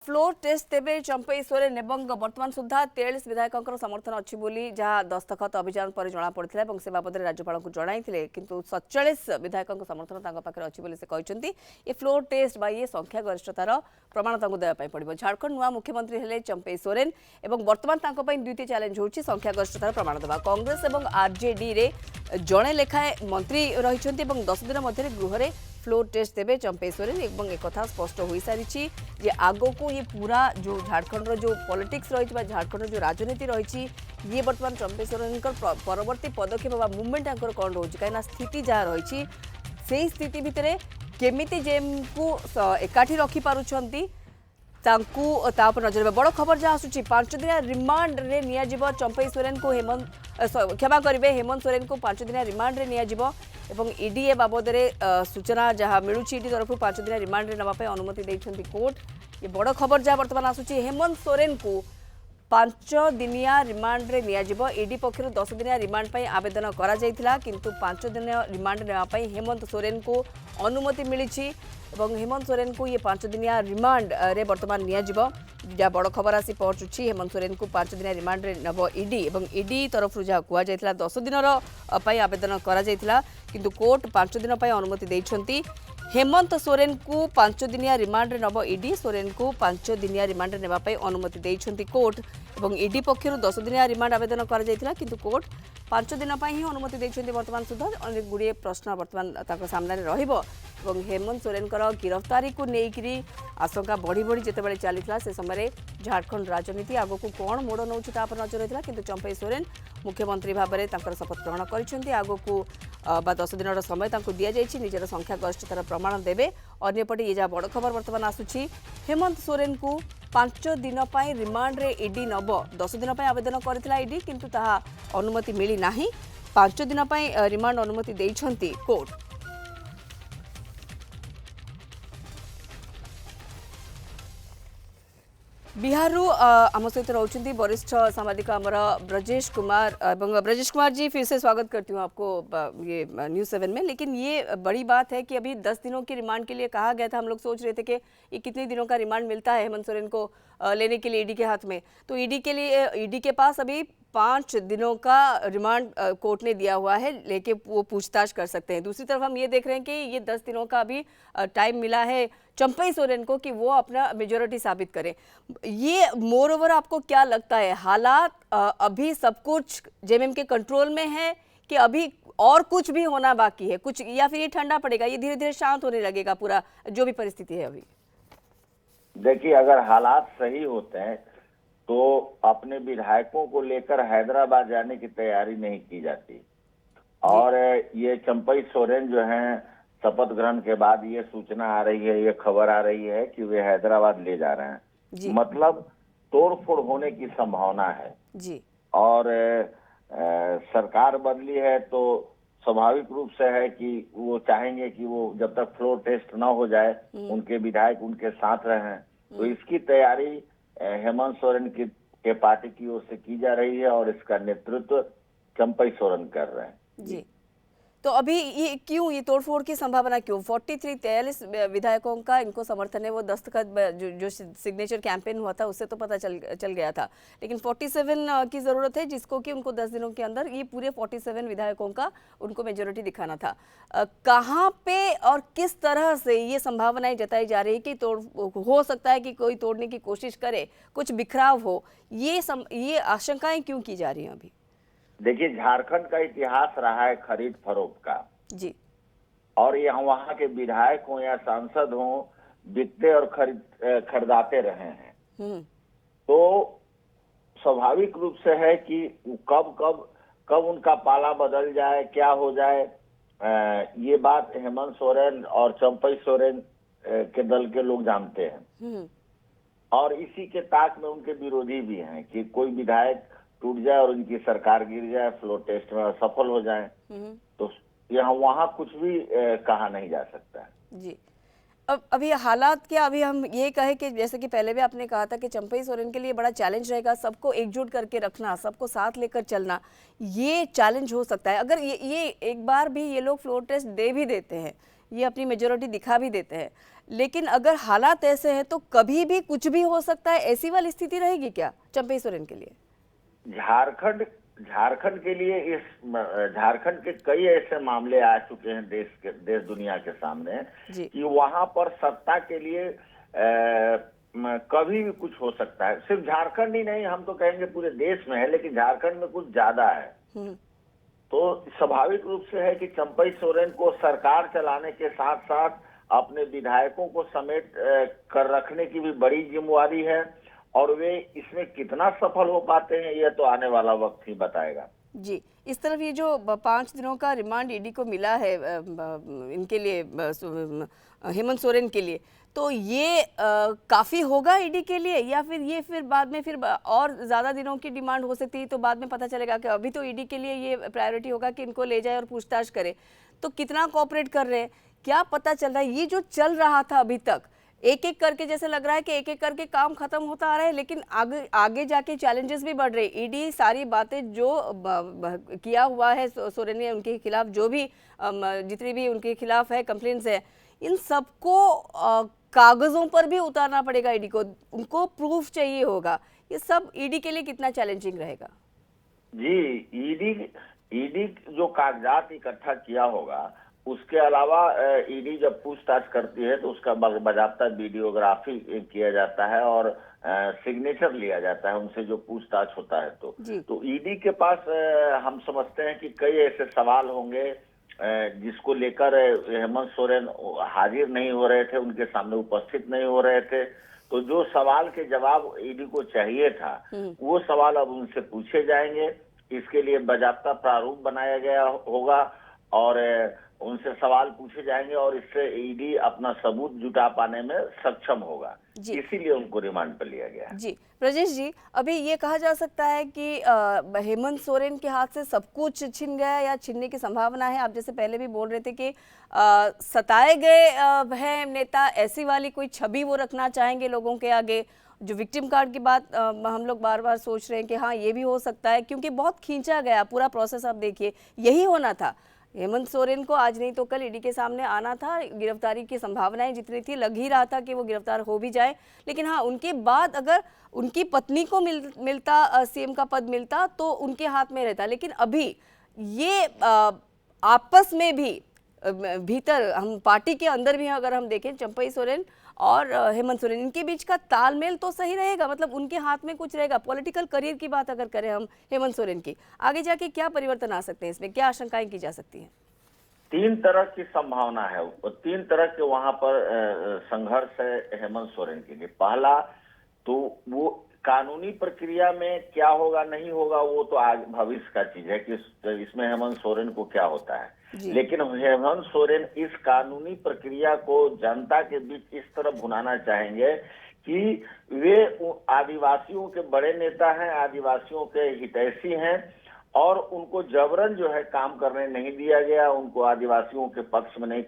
Floor test तेबे चंपई सोरेन एवं वर्तमान सुधा 43 विधायकों समर्थन अच्छी बोली जहाँ दस्तखत अभियान पर जना पड़ता है से बाबद राज्यपाल को जणाई किंतु 47 विधायकों समर्थन पाखे अच्छी बोली से कहते ये फ्लोर टेस्ट बा ये संख्या गरिष्ठतार प्रमाण देवाई पड़ो। झारखंड नुआ मुख्यमंत्री हेले चंपई सोरेन एवं वर्तमान द्वितीय चैलेंज होची संख्या गरिष्ठतार प्रमाण देवा। कांग्रेस और आरजेडी रे जड़े लेखाए मंत्री रही 10 दिन मध्य गृह में फ्लोर टेस्ट देवे चंपई सोरेन एवं एक कथा स्पष्ट हो सारी जे आगो को ये पूरा जो झारखंड जो पॉलिटिक्स रही झारखंड जो राजनीति रही ये बर्तमान चंपई सोरेन परवर्ती पदक्षेप मुवमेंट कौन रोज कहीं स्थिति जहाँ रही से स्थिति भितर केमिति जेम को एकाठी रखी पारुछंती नजर बड़ खबर जहाँ आसूची 5 दिन रिमांड रे नियाजिबो चंपई सोरेन को क्षमा करेंगे हेमंत सोरेन को 5 दिन रिमांड रे नियाजिबो एवं ईडी ए बाबद सूचना जहाँ मिलूँ ईडी तरफ 5 दिन रिमांड रे नवाई अनुमति देइछंती कोर्ट। ये बड़ खबर जहाँ बर्तमान आसूची हेमंत सोरेन को 5 दिनिया रिमांड रे नियाजिबो। ईडी पक्षर 10 दिनिया रिमांड पर आवेदन करा जायथिला किंतु 5 दिन रिमांड नेवाई हेमंत सोरेन को अनुमति मिली एवं हेमंत सोरेन को ये 5 दिनिया रिमांड रे बर्तमान नियाजिबो। जहाँ बड़ खबर आसी पहुंचुची हेमंत सोरेन को 5 दिन रिमांड रे नब ईडी एवं ईडी तरफ जहाँ कहुला 10 दिन आवेदन करा जायथिला किंतु कोर्ट 5 दिन अनुमति देइछंती। हेमंत सोरेन को 5 दिनिया रिमांड रे नब ईडी सोरेन को 5 दिनिया रिमांड रे नेबा अनुमति देइछंती कोर्ट एवं ईडी पक्षर 10 दिनिया रिमांड आवेदन करा जायथिला किंतु कोर्ट 5 दिन ही अनुमति देइछंती। वर्तमान सुधा अनेक गुड़िए प्रश्न वर्तमान ताको सामने रहिबो एवं हेमंत सोरेन गिरफ्तारी को लेकिरी आशंका बढ़ी बढ़ी जितेबाला चली से समय झारखंड राजनीति आगो को कौन मोड़ नौ नजर रही किंतु चंपई सोरेन मुख्यमंत्री भाव में शपथ ग्रहण कर आगो को 10 दिन समय दि जाइए निजर संख्या गरिष्ठतार प्रमाण देवे। अन्यपटे ये जहाँ बड़ खबर बर्तमान आसूची हेमंत सोरेन को 5 दिन रिमांड रे ईडी नब 10 दिन आवेदन करथिला ईडी किंतु ताहा अनुमति मिली नाही 5 दिन रिमांड अनुमति देइछंती कोर्ट। बिहार आम सहित रोचंती वरिष्ठ सामाजिक आमर ब्रजेश कुमार जी फिर से स्वागत करती हूँ आपको ये न्यूज़ 7 में। लेकिन ये बड़ी बात है कि अभी 10 दिनों के रिमांड के लिए कहा गया था। हम लोग सोच रहे थे कि ये कितने दिनों का रिमांड मिलता है हेमंत सोरेन को लेने के लिए ईडी के हाथ में, तो ईडी के पास अभी 5 दिनों का रिमांड कोर्ट ने दिया हुआ है लेके वो पूछताछ कर सकते हैं। दूसरी तरफ हम ये देख रहे हैं कि ये 10 दिनों का अभी टाइम मिला है चंपई सोरेन को कि वो अपना मेजोरिटी साबित करें। ये मोर ओवर आपको क्या लगता है हालात अभी सब कुछ जेएमएम के कंट्रोल में है कि अभी और कुछ भी होना बाकी है कुछ, या फिर ये ठंडा पड़ेगा ये धीरे धीरे शांत होने लगेगा पूरा जो भी परिस्थिति है अभी? देखिए अगर हालात सही होते हैं तो अपने विधायकों को लेकर हैदराबाद जाने की तैयारी नहीं की जाती और ये चंपई सोरेन जो हैं शपथ ग्रहण के बाद ये सूचना आ रही है, ये खबर आ रही है कि वे हैदराबाद ले जा रहे हैं, मतलब तोड़फोड़ होने की संभावना है जी। और सरकार बदली है तो स्वाभाविक रूप से है कि वो चाहेंगे कि वो जब तक फ्लोर टेस्ट ना हो जाए उनके विधायक उनके साथ रहें, तो इसकी तैयारी हेमंत सोरेन के पार्टी की ओर से की जा रही है और इसका नेतृत्व चंपई सोरेन कर रहे हैं जी। तो अभी ये क्यों ये तोड़फोड़ की संभावना क्यों? 43 विधायकों का इनको समर्थन है, वो दस्तखत जो सिग्नेचर कैंपेन हुआ था उससे तो पता चल गया था, लेकिन 47 की जरूरत है जिसको कि उनको 10 दिनों के अंदर ये पूरे 47 विधायकों का उनको मेजोरिटी दिखाना था। कहाँ पे और किस तरह से ये संभावनाएं जताई जा रही है कि हो सकता है कि कोई तोड़ने की कोशिश करे, कुछ बिखराव हो, ये आशंकाएं क्यों की जा रही हैं अभी? देखिए झारखंड का इतिहास रहा है खरीद फरोख्त का जी, और यहाँ वहाँ के विधायक हों या सांसद हों बिकते और खरीदाते रहे हैं, तो स्वाभाविक रूप से है कि कब उनका पाला बदल जाए, क्या हो जाए, ये बात हेमंत सोरेन और चंपई सोरेन के दल के लोग जानते हैं और इसी के ताक में उनके विरोधी भी हैं कि कोई विधायक टूट जाए और उनकी सरकार गिर जाए, फ्लोर टेस्ट में असफल हो जाए, तो यहाँ वहाँ कुछ भी कहा नहीं जा सकता है जी। अब अभी हालात क्या, अभी हम ये कहे कि जैसे कि पहले भी आपने कहा था कि चंपई सोरेन के लिए बड़ा चैलेंज रहेगा सबको एकजुट करके रखना, सबको साथ लेकर चलना, ये चैलेंज हो सकता है अगर ये एक बार भी ये लोग फ्लोर टेस्ट दे भी देते हैं, ये अपनी मेजोरिटी दिखा भी देते हैं, लेकिन अगर हालात ऐसे हैं तो कभी भी कुछ भी हो सकता है, ऐसी वाली स्थिति रहेगी क्या चंपई सोरेन के लिए? झारखंड के लिए झारखंड के कई ऐसे मामले आ चुके हैं देश दुनिया के सामने जी। कि वहां पर सत्ता के लिए कभी भी कुछ हो सकता है। सिर्फ झारखंड ही नहीं, हम तो कहेंगे पूरे देश में है, लेकिन झारखंड में कुछ ज्यादा है। तो स्वाभाविक रूप से है कि चंपई सोरेन को सरकार चलाने के साथ साथ अपने विधायकों को समेट कर रखने की भी बड़ी जिम्मेवारी है, और वे इसमें कितना सफल हो पाते हैं यह तो आने वाला वक्त ही बताएगा। जी, इस तरफ ये जो 5 दिनों का रिमांड ईडी को मिला है इनके लिए, हेमंत सोरेन के लिए, तो ये काफ़ी होगा ईडी के लिए, या फिर ये फिर बाद में फिर और ज़्यादा दिनों की डिमांड हो सकती है? तो बाद में पता चलेगा कि अभी तो ईडी के लिए ये प्रायोरिटी होगा कि इनको ले जाए और पूछताछ करे। तो कितना कोऑपरेट कर रहे हैं, क्या पता चल रहा है? ये जो चल रहा था अभी तक, एक एक करके जैसे लग रहा है कि एक एक करके काम खत्म होता आ रहा है, लेकिन आगे आगे जाके चैलेंजेस भी बढ़ रहे हैं। ईडी सारी बातें जो किया हुआ है सोरेन ने उनके खिलाफ, जो भी जितनी भी उनके खिलाफ है कंप्लेंट्स है, इन सबको कागजों पर भी उतारना पड़ेगा ईडी को, उनको प्रूफ चाहिए होगा। ये सब ईडी के लिए कितना चैलेंजिंग रहेगा? जी, ईडी जो कागजात इकट्ठा किया होगा, उसके अलावा ईडी जब पूछताछ करती है तो उसका बाकायदा वीडियोग्राफी किया जाता है और सिग्नेचर लिया जाता है उनसे जो पूछताछ होता है। तो ईडी के पास हम समझते हैं कि कई ऐसे सवाल होंगे जिसको लेकर हेमंत सोरेन हाजिर नहीं हो रहे थे, उनके सामने उपस्थित नहीं हो रहे थे। तो जो सवाल के जवाब ईडी को चाहिए था, वो सवाल अब उनसे पूछे जाएंगे। इसके लिए बाकायदा प्रारूप बनाया गया होगा और उनसे सवाल पूछे जाएंगे और इससे ईडी अपना सबूत जुटा पाने में सक्षम होगा, इसीलिए उनको रिमांड पर लिया गया। जी ब्रजेश जी, अभी ये कहा जा सकता है कि हेमंत सोरेन के हाथ से सब कुछ छिन गया या छिनने की संभावना है? आप जैसे पहले भी बोल रहे थे कि सताए गए हैं नेता, ऐसी वाली कोई छवि वो रखना चाहेंगे लोगों के आगे। जो विक्टिम कार्ड की बात हम लोग बार बार सोच रहे हैं कि हाँ ये भी हो सकता है, क्योंकि बहुत खींचा गया पूरा प्रोसेस। आप देखिए, यही होना था, हेमंत सोरेन को आज नहीं तो कल ईडी के सामने आना था। गिरफ्तारी की संभावनाएं जितनी थी, लग ही रहा था कि वो गिरफ्तार हो भी जाए, लेकिन हाँ उनके बाद अगर उनकी पत्नी को मिलता सीएम का पद मिलता तो उनके हाथ में रहता। लेकिन अभी ये आपस में भी भीतर, हम पार्टी के अंदर भी अगर हम देखें, चंपई सोरेन और हेमंत सोरेन, इनके बीच का तालमेल तो सही रहेगा, मतलब उनके हाथ में कुछ रहेगा। पॉलिटिकल करियर की बात अगर करें हम हेमंत सोरेन की, आगे जाके क्या परिवर्तन आ सकते हैं, इसमें क्या आशंकाएं की जा सकती हैं? 3 तरह की संभावना है, 3 तरह के वहां पर संघर्ष है हेमंत सोरेन के लिए। पहला तो वो कानूनी प्रक्रिया में क्या होगा नहीं होगा, वो तो आज भविष्य का चीज है कि इसमें हेमंत सोरेन को क्या होता है। लेकिन हेमंत सोरेन इस कानूनी प्रक्रिया को जनता के बीच इस तरह भुनाना चाहेंगे कि वे आदिवासियों के बड़े नेता हैं, आदिवासियों के हितैषी हैं, और उनको जबरन जो है काम करने नहीं दिया गया, उनको आदिवासियों के पक्ष में नहीं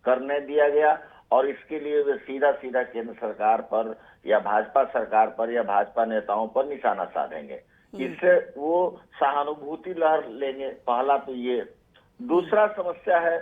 करने दिया गया, और इसके लिए वे सीधा सीधा केंद्र सरकार पर या भाजपा सरकार पर या भाजपा नेताओं पर निशाना साधेंगे। इससे वो सहानुभूति लहर लेंगे। पहला तो ये। दूसरा समस्या है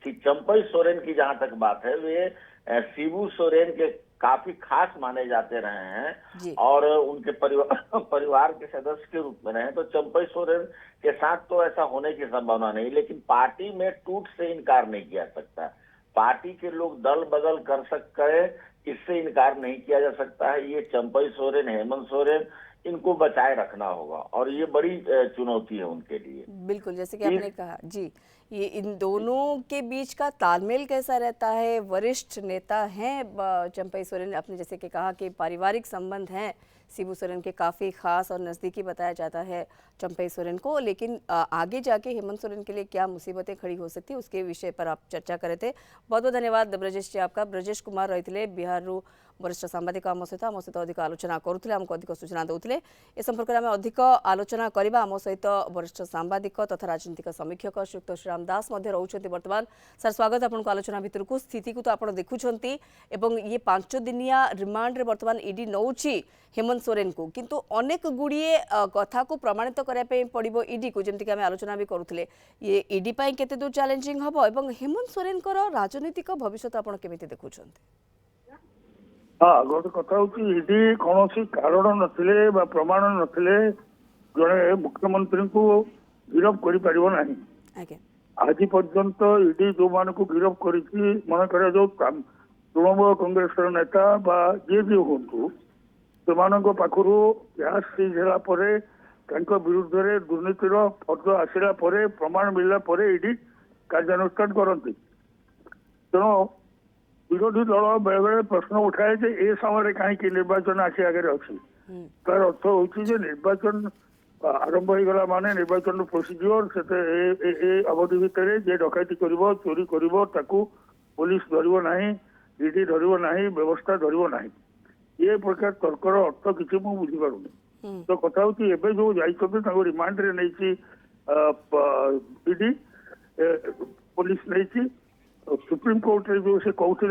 कि चंपई सोरेन की जहां तक बात है, वे शिबू सोरेन के काफी खास माने जाते रहे हैं और उनके परिवार के सदस्य के रूप में रहे। तो चंपई सोरेन के साथ तो ऐसा होने की संभावना नहीं, लेकिन पार्टी में टूट से इनकार नहीं किया सकता। पार्टी के लोग दल बदल कर सकते हैं, इससे इनकार नहीं किया जा सकता है। ये चंपई सोरेन, हेमंत सोरेन, इनको बचाए रखना होगा और ये बड़ी चुनौती है उनके लिए। बिल्कुल, जैसे कि आपने कहा जी, ये इन दोनों के बीच का तालमेल कैसा रहता है? वरिष्ठ नेता हैं चंपई सोरेन, आपने जैसे कि कहा कि पारिवारिक संबंध हैं शिबू सोरेन के, काफ़ी खास और नज़दीकी बताया जाता है चंपई सोरेन को, लेकिन आगे जाके हेमंत सोरेन के लिए क्या मुसीबतें खड़ी हो सकती है, उसके विषय पर आप चर्चा कर रहे थे। बहुत बहुत धन्यवाद ब्रजेश जी आपका। ब्रजेश कुमार रैथिले, बिहारू वरिष्ठ सांबादिक आम सहित अधिक आलोचना करुले आमको अधिक सूचना दौले ए संपर्क में अधिक आलोचना करवा आम सहित वरिष्ठ सांबादिक तथा राजनीतिक समीक्षक श्रीयुक्त श्रीराम दास रोचंती वर्तमान सर स्वागत आपको आलोचना भितर को स्थिति को तो आप देखुंत एवं ये 5 दिनिया रिमांड रे वर्तमान ईडी नौची हेमंत सोरेन को किंतु अनेक गुड़िए कथा को प्रमाणित करने पड़ो ईडी को जमीक आम आलोचना भी करुले ये ईडी केते दूर चैलेंजिंग हम एवं हेमंत सोरेन राजनीतिक भविष्य आप देखुं हाँ गोटे कथा ईडी कौन कारण नथिले बा प्रमाण नथिले जड़े मुख्यमंत्री को गिरफ कर आज पर्यंत ईडी जो मान को गिरफ कर मन कर जो तृणमूल कांग्रेस नेता बा जी भी हूँ से पाखु गैस सीज होगा विरुद्ध में दुर्नीतिर फर्द आसला प्रमाण मिलला ईडी कार्यानुष्ठान करती तेणु विरोधी दल बेले बेले प्रश्न उठाए जे ए समय कहीं निर्वाचन आसी आगे अच्छी तार अर्थ हूँ निर्वाचन आरंभ हो गला माने निर्वाचन प्रोसीजर से अवधि भितर जे डकैती कर चोरी कर पुलिस धरब ना ईडी धरब ना व्यवस्था धरब ना ये प्रकार तर्कर अर्थ किसी मुझे बुझीपारूनी तो कथा हूँ एवं जो जाइए रिमांड रे नहीं ईडी पुलिस नहीं सुप्रीम कोर्ट रे जो से कहते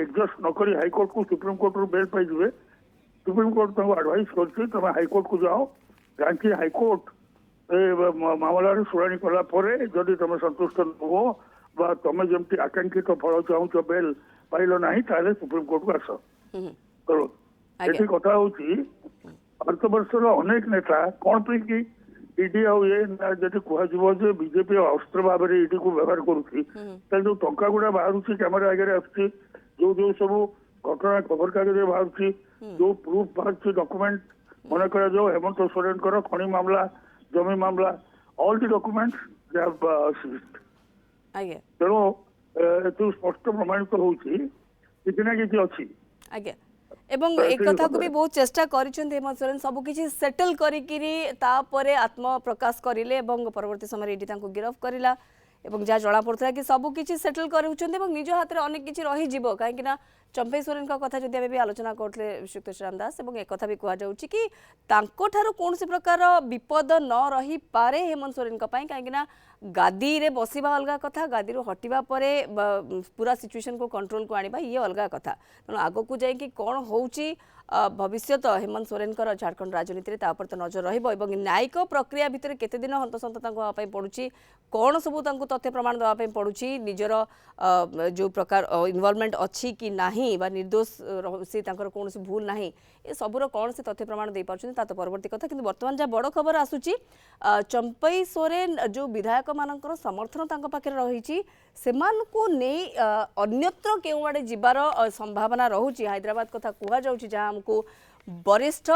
एडजस्ट नक हाईकोर्ट को सुप्रीम कोर्ट रू बेल पाई सुप्रीम कोर्ट एडवाइस कर हाईकोर्ट को जाओ रांची हाईकोर्ट मामलार शुणी कलापर जदि तुम संतुष्ट नुह बा तुम जमी आकांक्षित फल चाहूच बेल पाइल ना ताले सुप्रीम कोर्ट को आस ये कथा हूँ भारत वर्षर अनेक नेता कौन पे ईडी आदि कह बीजेपी अस्त्र भाव में ईडी को व्यवहार कर जो टंका गुड़ा बाहर कैमेरा आगे आसुच्छी जो जो सब घटना खबर कागज बाहर जो प्रूफ बाहर डॉक्यूमेंट मन कर जो हेमंत सोरेन खनि मामला जमी मामला ऑल द डॉक्यूमेंट्स तेणु स्पष्ट प्रमाणित होती किसी ना किसी अच्छी एवं एक कथा को भी बहुत चेष्टा करिसेंते हेमंत सोरेन सब किछि सेटल करिकिरी तापरे आत्म प्रकाश करिले एवं परवर्ती समय ईडी तांको गिरफ करिला एवं जहाँ जना पड़ता कि सब किछि सेटल करूछंते एवं निज हाथ में अनेक किछि रही जीवो काहेकि ना चंपई सोरेन का कथा जदि भी आलोचना करते श्रीयुक्त श्रीराम दास एवं एक कथा भी कह जाउछि कि तांको ठारो कोनसी प्रकार विपद न रही पारे हेमंत सोरेन का पई काहेकि ना गादी रे बसिबा अलगा कथा गादी रो हटिबा परे पूरा सिचुएशन को कंट्रोल को आनिबा ये अलगा कथा तेणु आगो को जाई कि कोन होउछि भविष्य हेमंत सोरेन झारखंड राजनीति तापर तो नजर रहिबो एवं न्यायिक प्रक्रिया भितर केते दिन हंतसंत तांको पड़ुछि कौन सब तथ्य प्रमाण देवाई पड़ुछि निजर जो प्रकार इनवॉल्वमेंट अच्छी कि नाही बा निर्दोष से कौन भूल नाही ये सबूर कौन से तथ्य प्रमाण दे पार्छन ता तो परवर्ती कथा किंतु वर्तमान जहाँ बड़ खबर आसुची चंपई सोरेन जो विधायक मानकर समर्थन तांको पाखे रही सेमानकु नै अन्यत्र केउ आड़े जिबार संभावना रहुची हैदराबाद कथा कुहा जाउची जहाँ हमको वरिष्ठ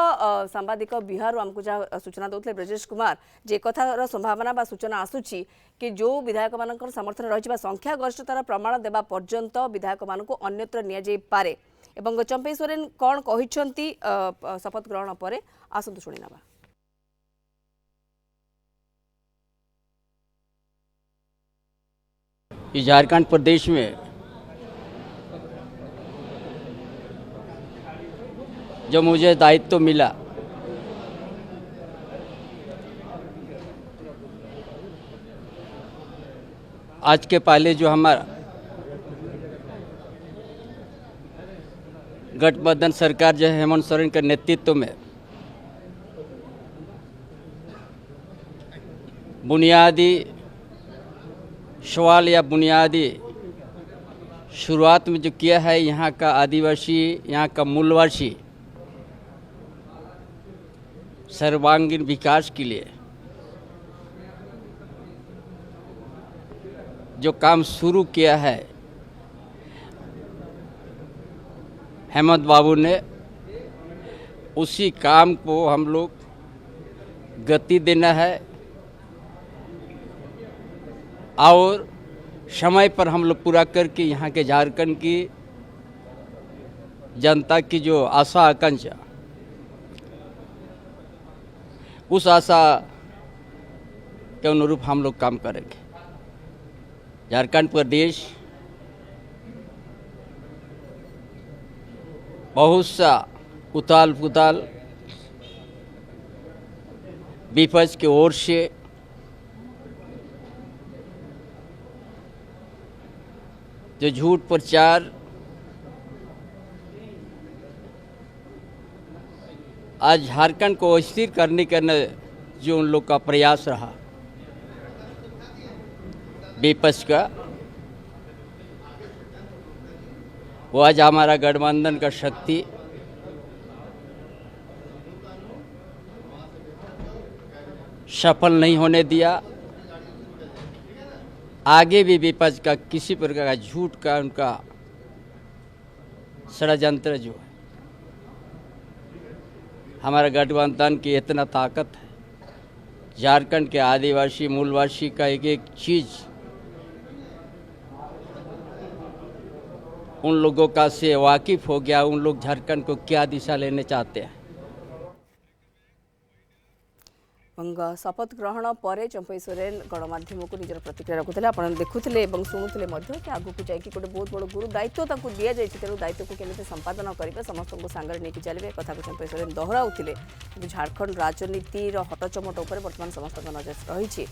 सांबादिक बिहार आमको जहाँ सूचना दौले ब्रजेश कुमार जे कथार संभावना बा सूचना आसूची कि जो विधायक मान समर्थन रही संख्या गरिष्ठतार प्रमाण देवा पर्यंत विधायक मान अन्यत्र नि पारे एवं चंपई सोरेन कौन कहते शपथ ग्रहण पर आसतु शुणी नवा झारखंड प्रदेश में जो मुझे दायित्व मिला आज के पहले जो हमारा गठबंधन सरकार जो है हेमंत सोरेन के नेतृत्व में बुनियादी सवाल या बुनियादी शुरुआत में जो किया है यहाँ का आदिवासी यहाँ का मूलवासी सर्वांगीण विकास के लिए जो काम शुरू किया है हेमंत बाबू ने उसी काम को हम लोग गति देना है और समय पर हम लोग पूरा करके यहाँ के झारखंड की जनता की जो आशा आकांक्षा उस आशा के अनुरूप हम लोग काम करेंगे। झारखंड प्रदेश बहुत सा उताल पुताल विपक्ष की ओर से जो झूठ प्रचार आज झारखंड को अस्थिर करने का जो उन लोग का प्रयास रहा विपक्ष का, वो आज हमारा गठबंधन का शक्ति सफल नहीं होने दिया। आगे भी विपक्ष का किसी प्रकार का झूठ का उनका षड्यंत्र जो है, हमारा गठबंधन की इतना ताकत है, झारखंड के आदिवासी मूलवासी का एक एक चीज़ उन लोगों का से वाकिफ हो गया। उन लोग झारखंड को क्या दिशा लेने चाहते हैं। शपथ ग्रहण पर चंपई सोरेन गणमाध्यम को निजर प्रतिक्रिया रखुले आप देखुले और शुणुले कि आगू को गोटे बहुत बड़ गुरु दायित्व दि जाए, तेणु दायित्व को केमी संपादन करेंगे समस्त को सांगे नहीं चलिए कथा को चंपई सोरेन दोहराउले। झारखंड राजनीतिर हटचमट उपर बर्तमान समस्त नजर रही।